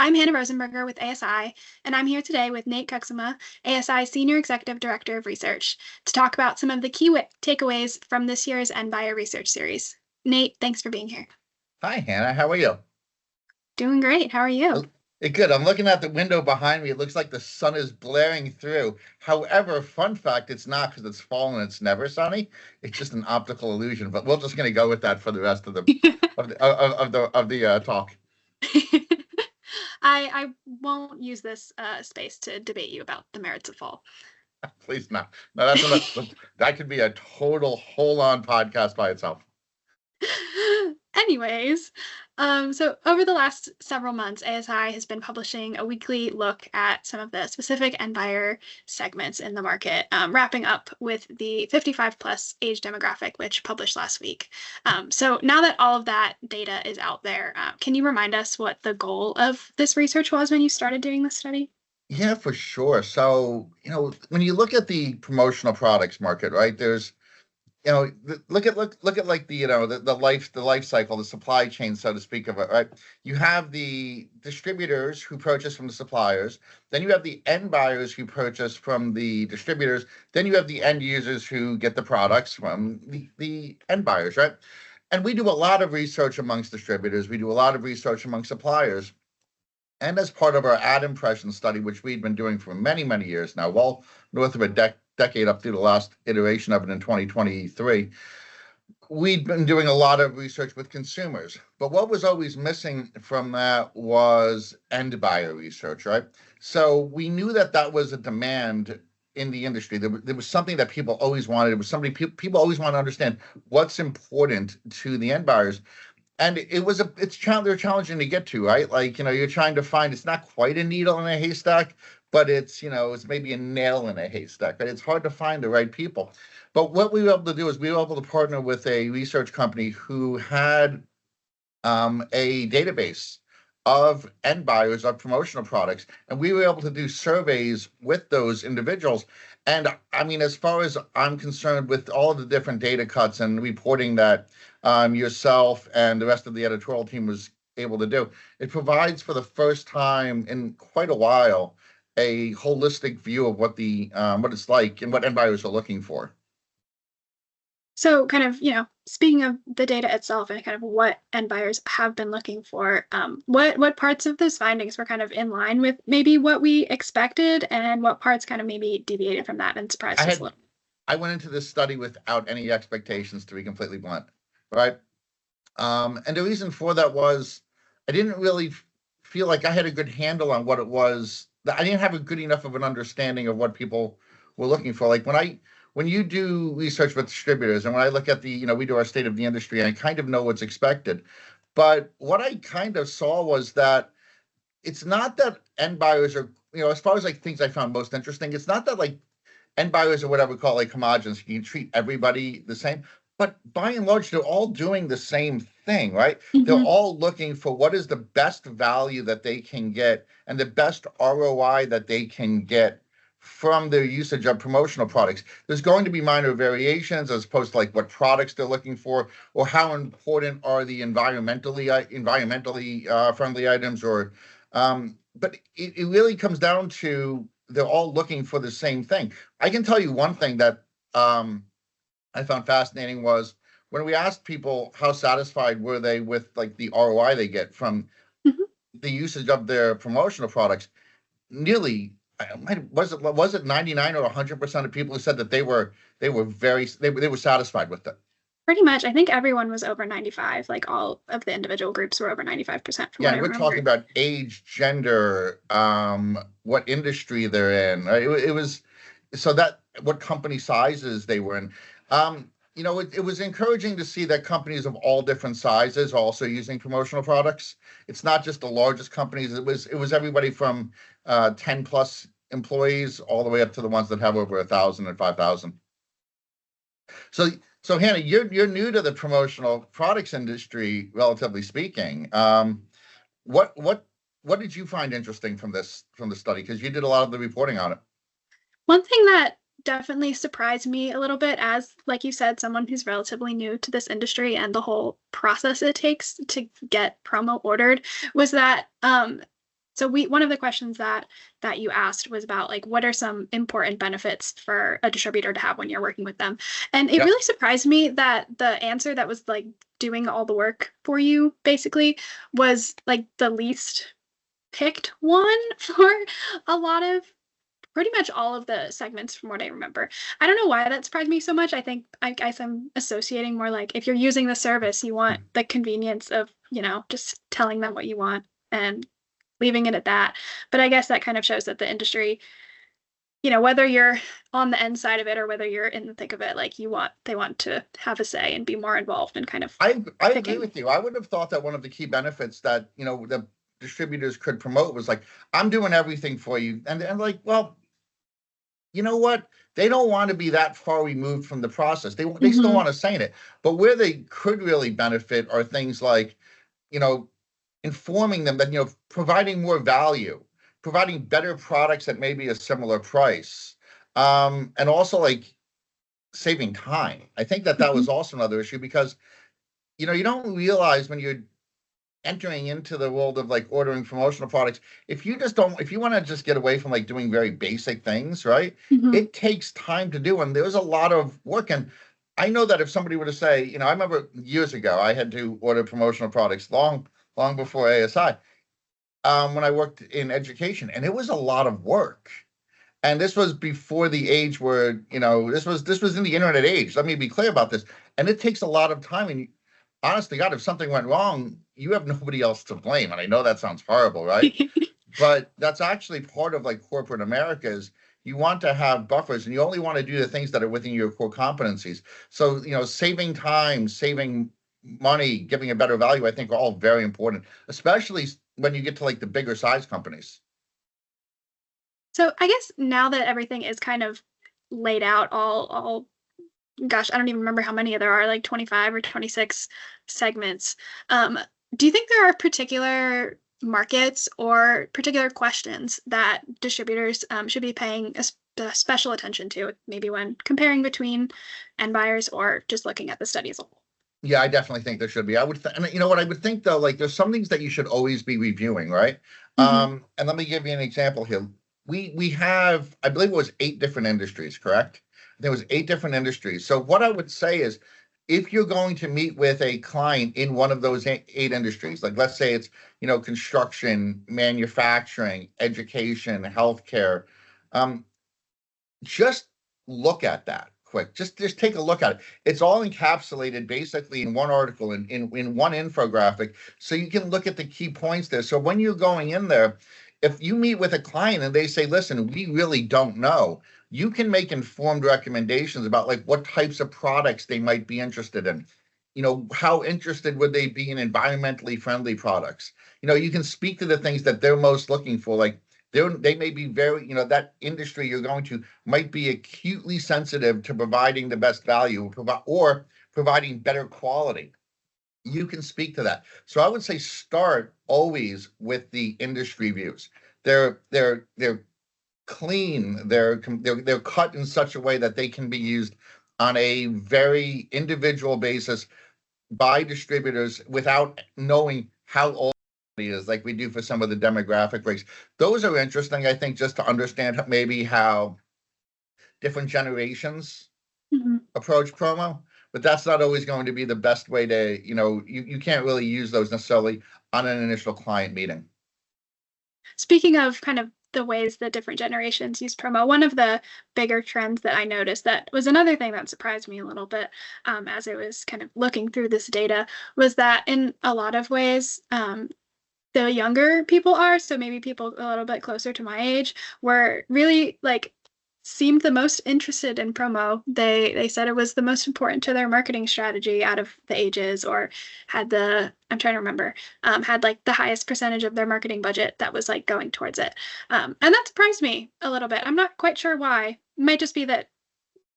I'm Hannah Rosenberger with ASI, and I'm here today with Nate Kucsma, ASI Senior Executive Director of Research, to talk about some of the key takeaways from this year's NBio Research Series. Nate, thanks for being here. Hi, Hannah. How are you? Doing great. How are you? Good. I'm looking out the window behind me. It looks like the sun is blaring through. However, fun fact, it's not because it's fall and it's never sunny. It's just an optical illusion. But we're just going to go with that for the rest of the talk. I won't use this space to debate you about the merits of fall. Please not. No, that could be a total whole-on podcast by itself. Anyways, so over the last several months, ASI has been publishing a weekly look at some of the specific NBio segments in the market, wrapping up with the 55 plus age demographic, which published last week. So now that all of that data is out there, can you remind us what the goal of this research was when you started doing this study? Yeah, for sure. So, when you look at the promotional products market, right, there's look at like the life cycle, the supply chain, so to speak, of it, right? You have the distributors who purchase from the suppliers, then you have the end buyers who purchase from the distributors, then you have the end users who get the products from the end buyers, right? And we do a lot of research amongst distributors, we do a lot of research among suppliers. And as part of our ad impression study, which we'd been doing for many, many years now, well north of a decade up through the last iteration of it in 2023, we'd been doing a lot of research with consumers. But what was always missing from that was end buyer research, right? So we knew that was a demand in the industry. There was something that people always wanted. It was something people always want to understand what's important to the end buyers. And they're challenging to get to, right? Like, you're trying to find, it's not quite a needle in a haystack, but it's maybe a nail in a haystack, right? It's hard to find the right people. But what we were able to do is we were able to partner with a research company who had a database of end buyers of promotional products. And we were able to do surveys with those individuals. And I mean, as far as I'm concerned, with all of the different data cuts and reporting that yourself and the rest of the editorial team was able to do, it provides for the first time in quite a while a holistic view of what it's like and what end buyers are looking for. So kind of, speaking of the data itself and kind of what end buyers have been looking for, what parts of those findings were kind of in line with maybe what we expected, and what parts kind of maybe deviated from that and surprised us a little? I went into this study without any expectations, to be completely blunt, right? And the reason for that was I didn't really feel like I had a good handle on what it was. I didn't have a good enough of an understanding of what people were looking for. Like when you do research with distributors, and when I look at we do our state of the industry, I kind of know what's expected. But what I kind of saw was that it's not that end buyers are, as far as like things I found most interesting, it's not that like end buyers are what I would call like homogenous. You can treat everybody the same. But by and large, they're all doing the same thing, right? Mm-hmm. They're all looking for what is the best value that they can get and the best ROI that they can get from their usage of promotional products. There's going to be minor variations as opposed to like what products they're looking for, or how important are the environmentally friendly items, or but it really comes down to they're all looking for the same thing. I can tell you one thing that I found fascinating was when we asked people how satisfied were they with like the ROI they get from the usage of their promotional products, nearly was it 99 or 100% of people who said that they were satisfied with it. Pretty much. I think everyone was over 95. Like all of the individual groups were over 95%. Yeah, we're talking about age, gender, what industry they're in. Right? It was so that what company sizes they were in. It was encouraging to see that companies of all different sizes are also using promotional products. It's not just the largest companies. It was everybody from 10 plus employees all the way up to the ones that have over 1,000 and 5,000. So Hannah, you're new to the promotional products industry, relatively speaking. What did you find interesting from the study? Because you did a lot of the reporting on it. One thing that definitely surprised me a little bit, as like you said, someone who's relatively new to this industry and the whole process it takes to get promo ordered, was that So one of the questions that you asked was about like what are some important benefits for a distributor to have when you're working with them. And it Yep. really surprised me that the answer that was like doing all the work for you basically was like the least picked one for a lot of pretty much all of the segments from what I remember. I don't know why that surprised me so much. I think I guess I'm associating more like if you're using the service, you want the convenience of, just telling them what you want and leaving it at that. But I guess that kind of shows that the industry, whether you're on the end side of it or whether you're in the thick of it, like they want to have a say and be more involved in kind of I agree picking. with you. I would have thought that one of the key benefits that, the distributors could promote was like, I'm doing everything for you. And like, well, you know what? They don't want to be that far removed from the process. They still Hmm. want to say it. But where they could really benefit are things like, you know, informing them that, providing more value, providing better products at maybe a similar price. And also like saving time. I think that that Hmm. was also another issue because, you don't realize when you're entering into the world of like ordering promotional products, if you want to just get away from like doing very basic things, right? Hmm. It takes time to do, and there's a lot of work. And I know that if somebody were to say, I remember years ago, I had to order promotional products long before ASI, when I worked in education, and it was a lot of work. And this was before the age where, this was in the internet age. Let me be clear about this. And it takes a lot of time. And honestly, God, if something went wrong, you have nobody else to blame. And I know that sounds horrible, right? But that's actually part of like corporate America is you want to have buffers and you only want to do the things that are within your core competencies. So, saving time, saving money, giving a better value, I think are all very important, especially when you get to like the bigger size companies. So I guess now that everything is kind of laid out, all gosh, I don't even remember how many there are, like 25 or 26 segments. Um, do you think there are particular markets or particular questions that distributors should be paying special attention to, maybe when comparing between end buyers or just looking at the study as a whole? Yeah, I definitely think there should be. And you know what I would think though, like there's some things that you should always be reviewing, right? Hmm. And let me give you an example here. We have, I believe it was 8 different industries, correct? There was 8 different industries. So what I would say is, if you're going to meet with a client in one of those eight industries, like let's say it's construction, manufacturing, education, healthcare, um, just look at that quick. Just take a look at it. It's all encapsulated basically in one article in one infographic, so you can look at the key points there. So when you're going in there, if you meet with a client and they say, "Listen, we really don't know," you can make informed recommendations about like what types of products they might be interested in. How interested would they be in environmentally friendly products? You can speak to the things that they're most looking for, like they may be very, that industry you're going to might be acutely sensitive to providing the best value or providing better quality. You can speak to that. So I would say start always with the industry views. They're clean. They're cut in such a way that they can be used on a very individual basis by distributors without knowing how old it is, like we do for some of the demographic breaks. Those are interesting, I think, just to understand maybe how different generations Hmm. approach promo. But that's not always going to be the best way to, you can't really use those necessarily on an initial client meeting. Speaking of kind of the ways that different generations use promo, one of the bigger trends that I noticed that was another thing that surprised me a little bit as I was kind of looking through this data was that in a lot of ways, the younger people are, so maybe people a little bit closer to my age, were really like seemed the most interested in promo. They said it was the most important to their marketing strategy out of the ages, or had I'm trying to remember, had like the highest percentage of their marketing budget that was like going towards it. And that surprised me a little bit. I'm not quite sure why. It might just be that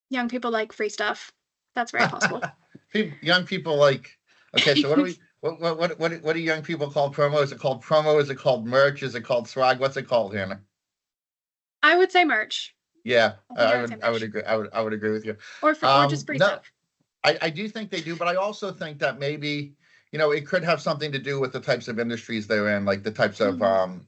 young people like free stuff. That's very possible. Young people like, okay, so what do we, what do young people call promo? Is it called promo? Is it called merch? Is it called swag? What's it called, Hannah? I would say merch. Yeah, I think I I would say would, I would merch. agree. I would agree with you. Or just free No, stuff. I do think they do, but I also think that maybe, it could have something to do with the types of industries they're in, like the types of Mhm.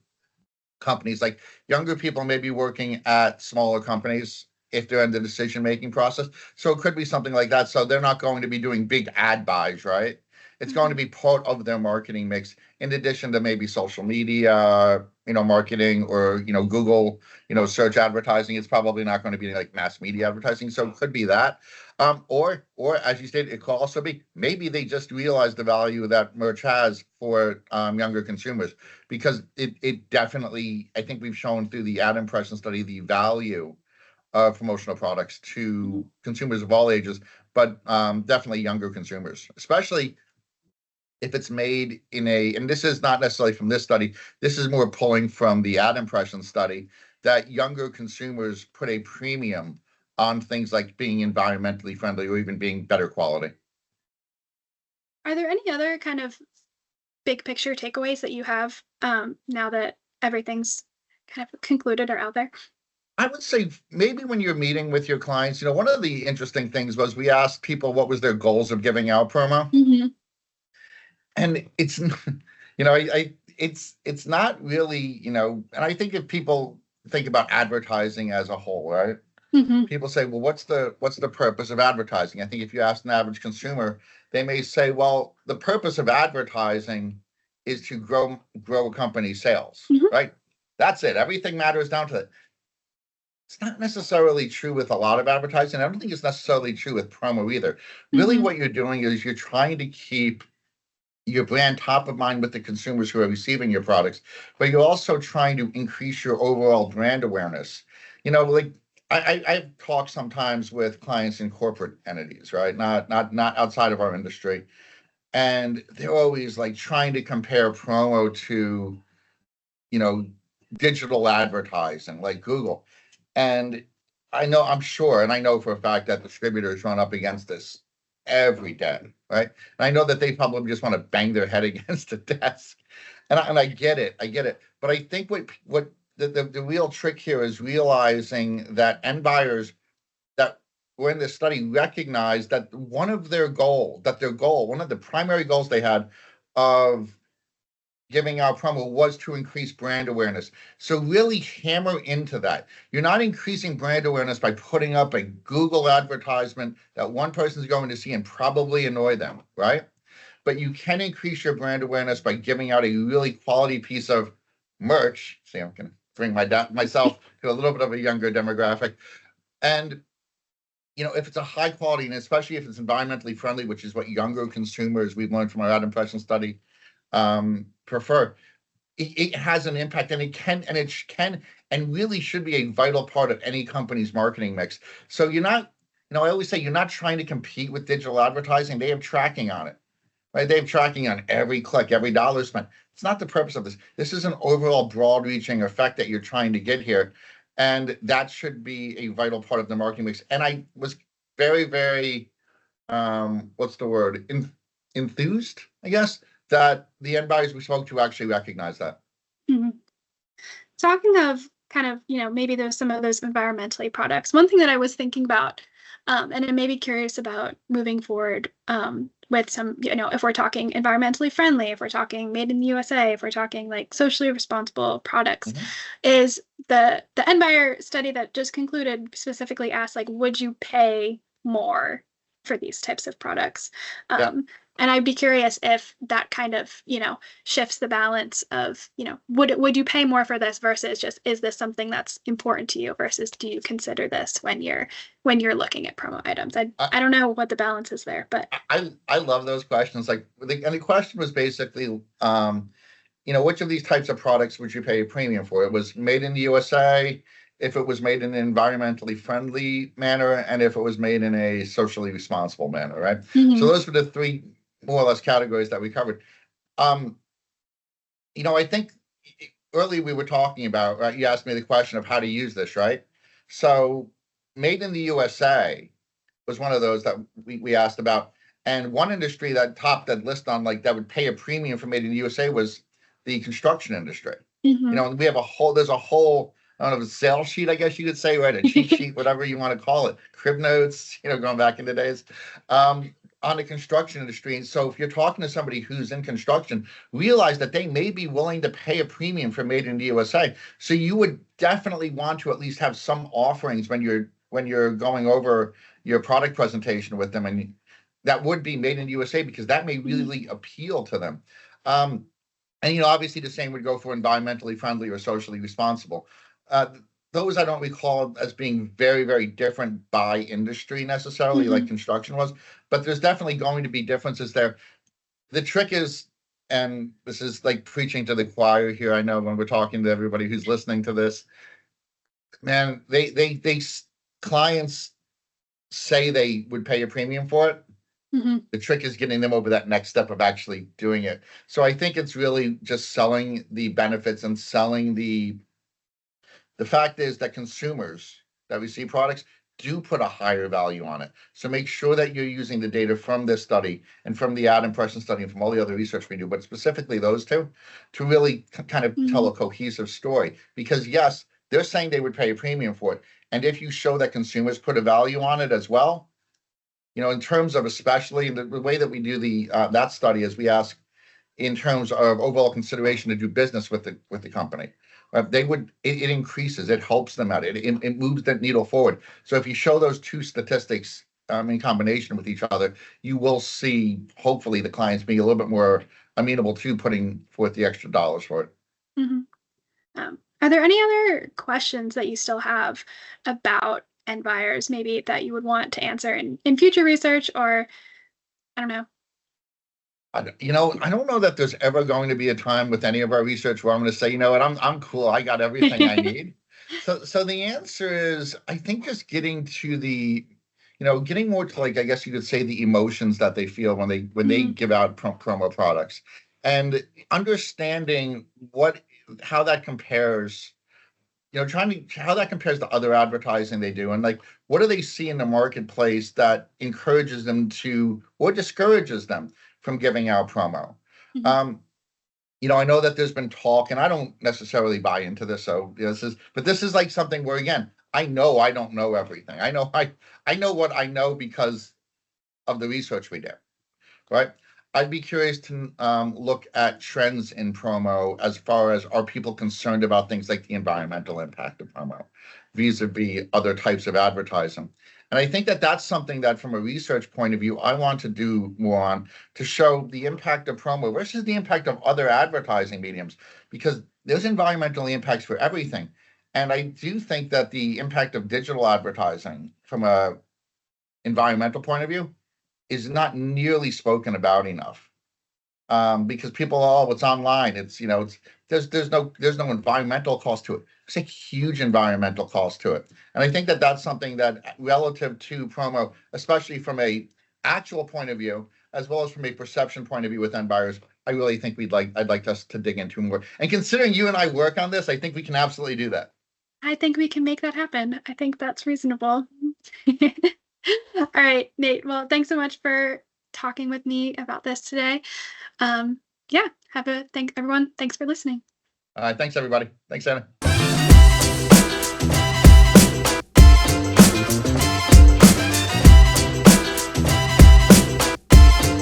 companies. Like younger people may be working at smaller companies if they're in the decision-making process. So it could be something like that. So they're not going to be doing big ad buys, right? It's going to be part of their marketing mix, in addition to maybe social media, marketing, or, Google, search advertising. It's probably not going to be like mass media advertising. So it could be that. Or as you stated, it could also be maybe they just realize the value that merch has for younger consumers, because it definitely, I think we've shown through the ad impression study, the value of promotional products to consumers of all ages, but definitely younger consumers, especially if it's made in and this is not necessarily from this study, this is more pulling from the ad impression study, that younger consumers put a premium on things like being environmentally friendly or even being better quality. Are there any other kind of big picture takeaways that you have now that everything's kind of concluded or out there? I would say maybe when you're meeting with your clients, one of the interesting things was we asked people what was their goals of giving out promo. Hmm. And it's it's not really, and I think if people think about advertising as a whole, right? Hmm. People say, well, what's the purpose of advertising? I think if you ask an average consumer, they may say, well, the purpose of advertising is to grow a company's sales, Hmm. right? That's it. Everything matters down to it. It's not necessarily true with a lot of advertising. I don't think it's necessarily true with promo either. Really, Hmm. what you're doing is you're trying to keep your brand top of mind with the consumers who are receiving your products, but you're also trying to increase your overall brand awareness. Like I've talked sometimes with clients in corporate entities, right? Not outside of our industry. And they're always like trying to compare promo to, you know, digital advertising like Google. And I'm sure, and I know for a fact that distributors run up against this every day, right? And I know that they probably just want to bang their head against the desk. And I get it, But I think what the real trick here is realizing that end buyers that were in this study recognized that one of the primary goals they had of giving out promo was to increase brand awareness. So really hammer into that. You're not increasing brand awareness by putting up a Google advertisement that one person's going to see and probably annoy them, right? But you can increase your brand awareness by giving out a really quality piece of merch. See, I'm going to bring myself to a little bit of a younger demographic. And if it's a high quality, and especially if it's environmentally friendly, which is what younger consumers, we've learned from our ad impression study, prefer, it has an impact, and it can and really should be a vital part of any company's marketing mix. So you're not, I always say you're not trying to compete with digital advertising. They have tracking on it, right? They have tracking on every click, every dollar spent. It's not the purpose of this. This is an overall broad reaching effect that you're trying to get here. And that should be a vital part of the marketing mix. And I was very, very, what's the word? Enthused, I guess, that the end buyers we spoke to actually recognize that. Hmm. Talking of kind of, maybe there's some of those environmentally products. One thing that I was thinking about, and I may be curious about moving forward with some, if we're talking environmentally friendly, if we're talking made in the USA, if we're talking like socially responsible products, Mhm. is the end buyer study that just concluded specifically asked, like, would you pay more for these types of products? Yeah. And I'd be curious if that kind of, shifts the balance of, would you pay more for this versus just, is this something that's important to you versus do you consider this when you're looking at promo items? I don't know what the balance is there, but I love those questions. Like, and the question was basically, which of these types of products would you pay a premium for? It was made in the USA, if it was made in an environmentally friendly manner, and if it was made in a socially responsible manner, right? So mhm. those were the three more or less categories that we covered. Um, I think earlier we were talking about, right? You asked me the question of how to use this, right? So made in the USA was one of those that we asked about. And one industry that topped that list on like that would pay a premium for made in the USA was the construction industry. Mhm. And there's a whole, I don't know, a sales sheet, I guess you could say, right? A cheat sheet, whatever you want to call it, crib notes, going back in the days. on the construction industry. And so if you're talking to somebody who's in construction, realize that they may be willing to pay a premium for made in the USA. So you would definitely want to at least have some offerings when you're going over your product presentation with them, and that would be made in the USA, because that may really appeal to them. And obviously the same would go for environmentally friendly or socially responsible. Those I don't recall as being very, very different by industry necessarily, like construction was, but there's definitely going to be differences there. The trick is, and this is like preaching to the choir here, I know when we're talking to everybody who's listening to this, man, clients say they would pay a premium for it. The trick is getting them over that next step of actually doing it. So I think it's really just selling the benefits and selling the fact is that consumers that receive products do put a higher value on it. So make sure that you're using the data from this study and from the ad impression study and from all the other research we do, but specifically those two, to really kind of tell a cohesive story. Because yes, they're saying they would pay a premium for it. And if you show that consumers put a value on it as well, in terms of, especially the way that we do that study is we ask in terms of overall consideration to do business with the company. It increases, it helps them out, it moves the needle forward. So if you show those two statistics in combination with each other, you will see hopefully the clients being a little bit more amenable to putting forth the extra dollars for it. Are there any other questions that you still have about end buyers, maybe that you would want to answer in future research, or I don't know? I don't know that there's ever going to be a time with any of our research where I'm going to say, what, I'm cool, I got everything I need. So the answer is, I think just getting to getting more to, like, I guess you could say, the emotions that they feel when they give out promo products, and understanding how that compares, how that compares to other advertising they do, and like, what do they see in the marketplace that encourages them to or discourages them from giving out promo. I know that there's been talk, and I don't necessarily buy into this. So this is like something where, again, I know I don't know everything. I know what I know because of the research we did, right? I'd be curious to look at trends in promo as far as, are people concerned about things like the environmental impact of promo vis-a-vis other types of advertising. And I think that that's something that, from a research point of view, I want to do more on, to show the impact of promo versus the impact of other advertising mediums, because there's environmental impacts for everything. And I do think that the impact of digital advertising from a environmental point of view is not nearly spoken about enough, because people, it's online. There's no environmental cost to it. There's a huge environmental cost to it, and I think that that's something that, relative to promo, especially from a actual point of view, as well as from a perception point of view with end buyers, I really think I'd like us to dig into more. And considering you and I work on this, I think we can absolutely do that. I think we can make that happen. I think that's reasonable. All right, Nate. Well, thanks so much for talking with me about this today. Yeah, thanks everyone. Thanks for listening. Thanks everybody. Thanks, Anna.